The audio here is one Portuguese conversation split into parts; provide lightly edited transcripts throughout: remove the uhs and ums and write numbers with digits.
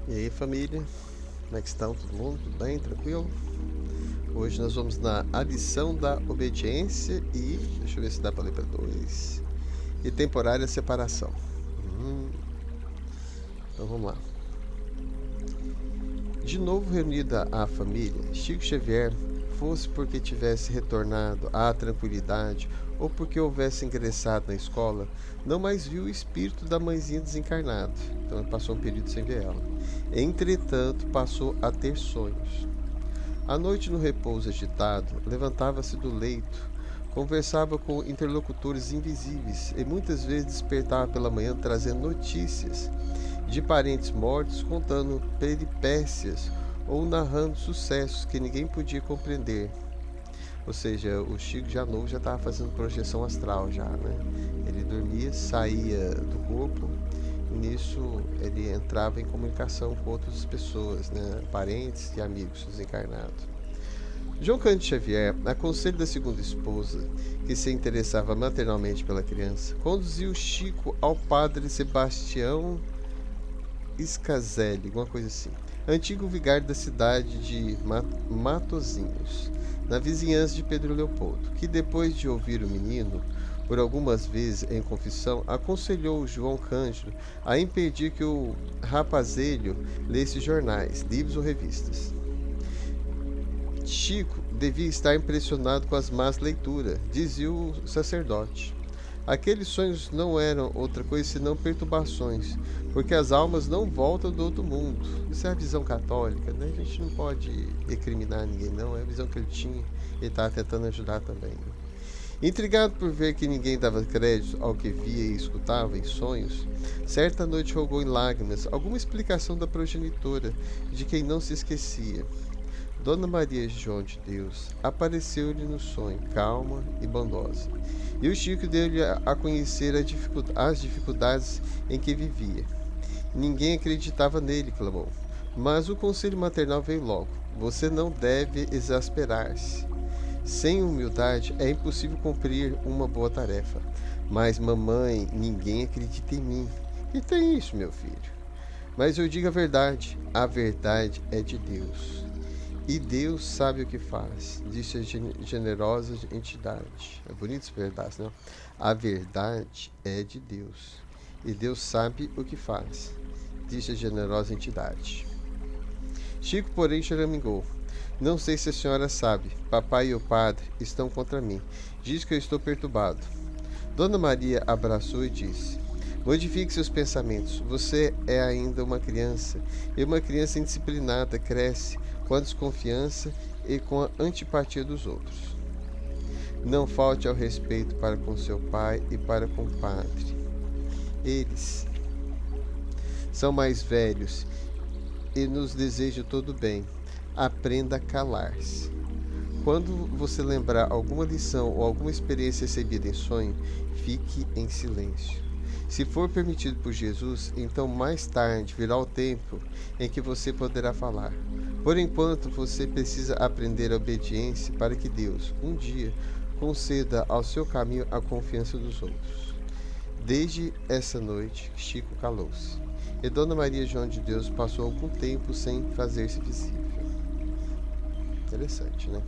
E aí, família? Como é que estão? Todo mundo? Tudo bem? Tranquilo? Hoje nós vamos na adição da obediência e... deixa eu ver se dá para ler para dois. E temporária separação. Hum, então vamos lá. De novo reunida a família, Chico Xavier, fosse porque tivesse retornado à tranquilidade ou porque houvesse ingressado na escola, não mais viu o espírito da mãezinha desencarnada. Então ele passou um período sem ver ela. Entretanto, passou a ter sonhos. À noite, no repouso agitado, levantava-se do leito, conversava com interlocutores invisíveis e muitas vezes despertava pela manhã trazendo notícias de parentes mortos, contando peripécias ou narrando sucessos que ninguém podia compreender. Ou seja, o Chico já novo já estava fazendo projeção astral já, né? Ele dormia, saía do corpo e nisso ele entrava em comunicação com outras pessoas, né? Parentes e amigos desencarnados. João Cândido Xavier, a conselho da segunda esposa, que se interessava maternalmente pela criança, conduziu Chico ao padre Sebastião Scazelli, alguma coisa assim, antigo vigário da cidade de Matozinhos, na vizinhança de Pedro Leopoldo, que depois de ouvir o menino, por algumas vezes em confissão, aconselhou João Cândido a impedir que o rapazelho lesse jornais, livros ou revistas. Chico devia estar impressionado com as más leituras, dizia o sacerdote. Aqueles sonhos não eram outra coisa senão perturbações, porque as almas não voltam do outro mundo. Isso é a visão católica, né? A gente não pode recriminar ninguém, não. É a visão que ele tinha e estava tentando ajudar também. Intrigado por ver que ninguém dava crédito ao que via e escutava em sonhos, certa noite rogou em lágrimas alguma explicação da progenitora, de quem não se esquecia. Dona Maria João de Deus apareceu-lhe no sonho, calma e bondosa, e o Chico deu-lhe a conhecer as dificuldades em que vivia. Ninguém acreditava nele, clamou. Mas o conselho maternal veio logo. Você não deve exasperar-se. Sem humildade é impossível cumprir uma boa tarefa. Mas, mamãe, ninguém acredita em mim. E tem isso, meu filho. Mas eu digo a verdade é de Deus. E Deus sabe o que faz, disse a generosa entidade. É bonito esse pedaço, não? A verdade é de Deus. E Deus sabe o que faz, disse a generosa entidade. Chico, porém, choramingou. Não sei se a senhora sabe. Papai e o padre estão contra mim. Diz que eu estou perturbado. Dona Maria abraçou e disse: Modifique seus pensamentos. Você é ainda uma criança, e uma criança indisciplinada cresce com a desconfiança e com a antipatia dos outros. Não falte ao respeito para com seu pai e para com o padre. Eles são mais velhos e nos desejam todo o bem. Aprenda a calar-se. Quando você lembrar alguma lição ou alguma experiência recebida em sonho, fique em silêncio. Se for permitido por Jesus, então mais tarde virá o tempo em que você poderá falar. Por enquanto, você precisa aprender a obediência para que Deus, um dia, conceda ao seu caminho a confiança dos outros. Desde essa noite, Chico calou-se, e Dona Maria João de Deus passou algum tempo sem fazer-se visível. Interessante, né?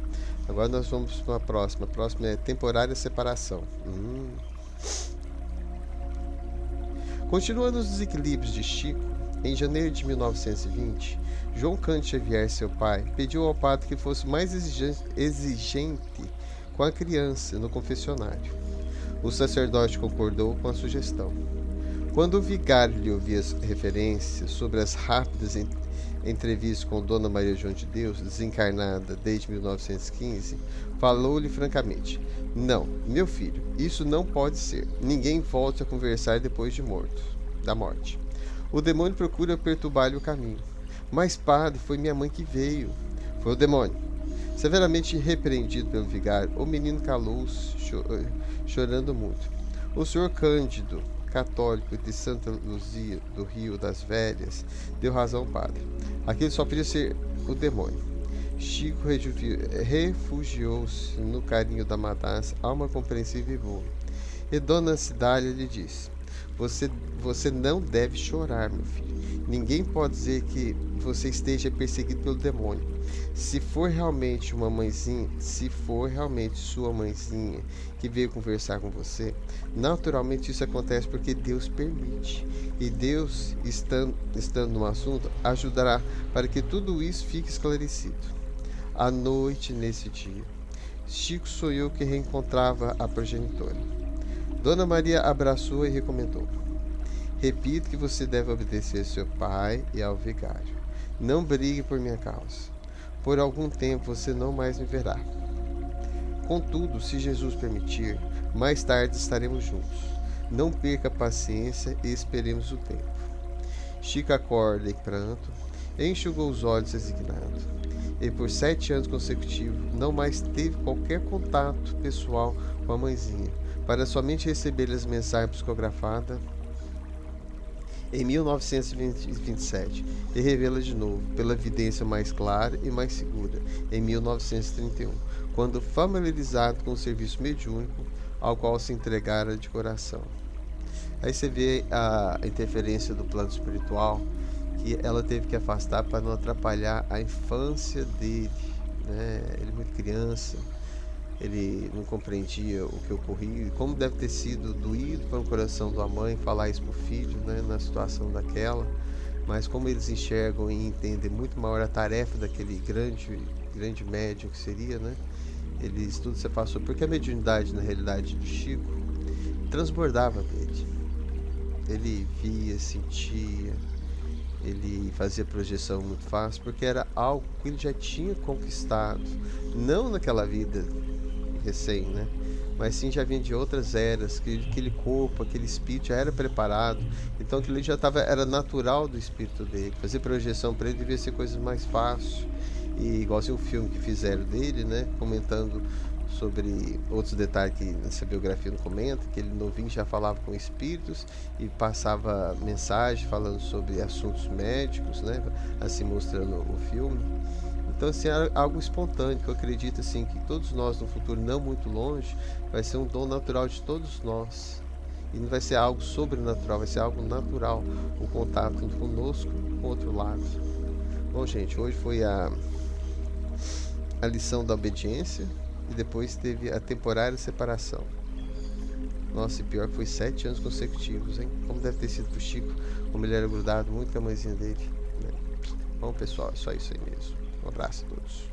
Agora nós vamos para a próxima. A próxima é temporária separação. Continuando os desequilíbrios de Chico, em janeiro de 1920, João Cândido Xavier, seu pai, pediu ao padre que fosse mais exigente com a criança no confessionário. O sacerdote concordou com a sugestão. Quando o vigário lhe ouvia as referências sobre as rápidas entrevistas com Dona Maria João de Deus, desencarnada desde 1915, falou-lhe francamente: Não, meu filho, isso não pode ser. Ninguém volte a conversar depois da morte. O demônio procura perturbar-lhe o caminho. Mas, padre, foi minha mãe que veio. Foi o demônio. Severamente repreendido pelo vigário, o menino calou-se, chorando muito. O senhor Cândido, católico de Santa Luzia, do Rio das Velhas, deu razão ao padre. Aquele só podia ser o demônio. Chico refugiou-se no carinho da madrasta, alma compreensiva e boa. E Dona Cidália lhe disse: Você, você não deve chorar, meu filho. Ninguém pode dizer que você esteja perseguido pelo demônio. Se for realmente uma mãezinha, se for realmente sua mãezinha que veio conversar com você, naturalmente isso acontece porque Deus permite. E Deus, estando no assunto, ajudará para que tudo isso fique esclarecido. À noite, nesse dia, Chico sonhou que reencontrava a progenitora. Dona Maria abraçou e recomendou: repito que você deve obedecer ao seu pai e ao vigário. Não brigue por minha causa. Por algum tempo você não mais me verá. Contudo, se Jesus permitir, mais tarde estaremos juntos. Não perca a paciência e esperemos o tempo. Chico acorda em pranto, enxugou os olhos resignado. E por 7 anos consecutivos não mais teve qualquer contato pessoal com a mãezinha, para somente receber as mensagens psicografadas em 1927 e revê-la de novo, pela evidência mais clara e mais segura, em 1931, quando familiarizado com o serviço mediúnico ao qual se entregara de coração. Aí você vê a interferência do plano espiritual, que ela teve que afastar para não atrapalhar a infância dele, né? Ele muito criança, ele não compreendia o que ocorria, e como deve ter sido doído para o coração da mãe falar isso para o filho, né, na situação daquela, mas como eles enxergam e entendem muito maior a tarefa daquele grande médium que seria, né, eles tudo se passou, porque a mediunidade na realidade do Chico transbordava dele, ele via, sentia, ele fazia projeção muito fácil, porque era algo que ele já tinha conquistado, não naquela vida recém, né? Mas sim já vinha de outras eras, que aquele corpo, aquele espírito já era preparado, então aquilo já estava, era natural do espírito dele. Fazer projeção para ele devia ser coisa mais fácil. E igualzinho o filme que fizeram dele, né? Comentando sobre outros detalhes que nessa biografia não comenta, que ele novinho já falava com espíritos e passava mensagem falando sobre assuntos médicos, né? Assim mostrando o filme. Então, assim, é algo espontâneo, que eu acredito, assim, que todos nós, no futuro não muito longe, vai ser um dom natural de todos nós. E não vai ser algo sobrenatural, vai ser algo natural, o contato conosco, com o outro lado. Bom, gente, hoje foi a lição da obediência e depois teve a temporária separação. Nossa, e pior que foi 7 anos consecutivos, hein? Como deve ter sido pro Chico, como ele era grudado muito com a mãezinha dele, né? Bom, pessoal, é só isso aí mesmo. Um abraço a todos.